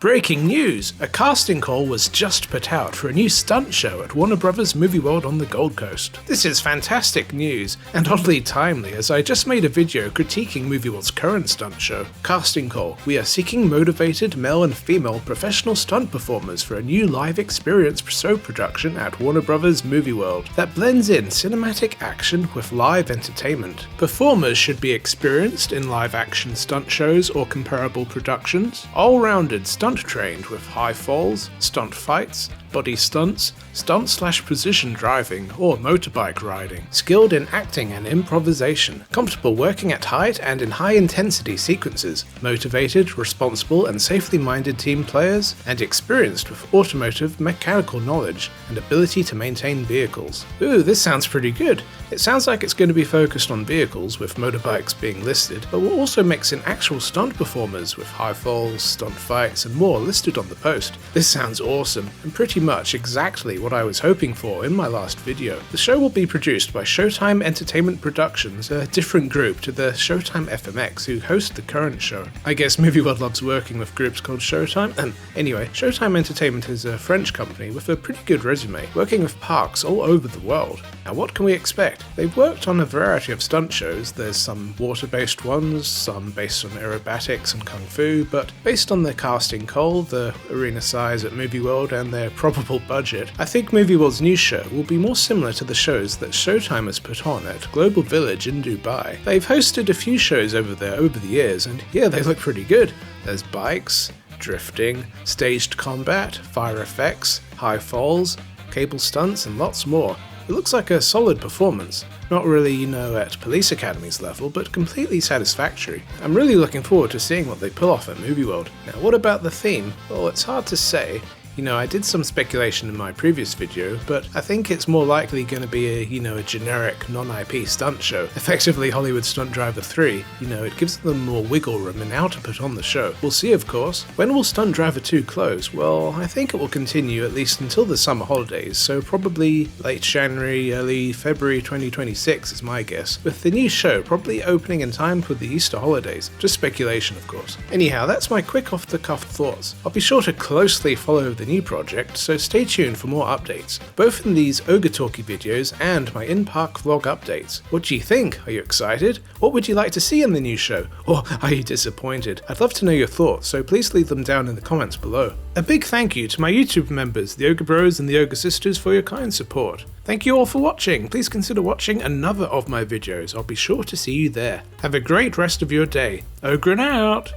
Breaking news! A casting call was just put out for a new stunt show at Warner Bros. Movie World on the Gold Coast. This is fantastic news, and oddly timely as I just made a video critiquing Movie World's current stunt show. Casting call. We are seeking motivated male and female professional stunt performers for a new live experience show production at Warner Bros. Movie World that blends in cinematic action with live entertainment. Performers should be experienced in live action stunt shows or comparable productions, all-rounded stunt trained with high falls, stunt fights, body stunts, stunt/precision driving, or motorbike riding, skilled in acting and improvisation, comfortable working at height and in high-intensity sequences, motivated, responsible, and safely-minded team players, and experienced with automotive mechanical knowledge and ability to maintain vehicles. Ooh, this sounds pretty good. It sounds like it's going to be focused on vehicles, with motorbikes being listed, but will also mix in actual stunt performers with high falls, stunt fights, and more listed on the post. This sounds awesome, and pretty much exactly what I was hoping for in my last video. The show will be produced by Showtime Entertainment Productions, a different group to the Showtime FMX who host the current show. I guess Movie World loves working with groups called Showtime. Anyway, Showtime Entertainment is a French company with a pretty good resume, working with parks all over the world. Now what can we expect? They've worked on a variety of stunt shows. There's some water-based ones, some based on aerobatics and kung fu, but based on the casting call, the arena size at Movie World, and their probable budget, I think Movie World's new show will be more similar to the shows that Showtime has put on at Global Village in Dubai. They've hosted a few shows over there over the years, and yeah, they look pretty good. There's bikes, drifting, staged combat, fire effects, high falls, cable stunts, and lots more. It looks like a solid performance. Not really, at Police Academy's level, but completely satisfactory. I'm really looking forward to seeing what they pull off at Movie World. Now, what about the theme? Well, it's hard to say. I did some speculation in my previous video, but I think it's more likely going to be a generic non-IP stunt show. Effectively Hollywood Stunt Driver 3, it gives them more wiggle room in how to put on the show. We'll see, of course. When will Stunt Driver 2 close? Well, I think it will continue at least until the summer holidays, so probably late January, early February 2026 is my guess, with the new show probably opening in time for the Easter holidays. Just speculation, of course. Anyhow, that's my quick off-the-cuff thoughts. I'll be sure to closely follow the new project, so stay tuned for more updates, both in these Ogre Talkie videos and my in-park vlog updates. What do you think? Are you excited? What would you like to see in the new show? Or are you disappointed? I'd love to know your thoughts, so please leave them down in the comments below. A big thank you to my YouTube members, the Ogre Bros and the Ogre Sisters, for your kind support. Thank you all for watching. Please consider watching another of my videos. I'll be sure to see you there. Have a great rest of your day. Ogre out!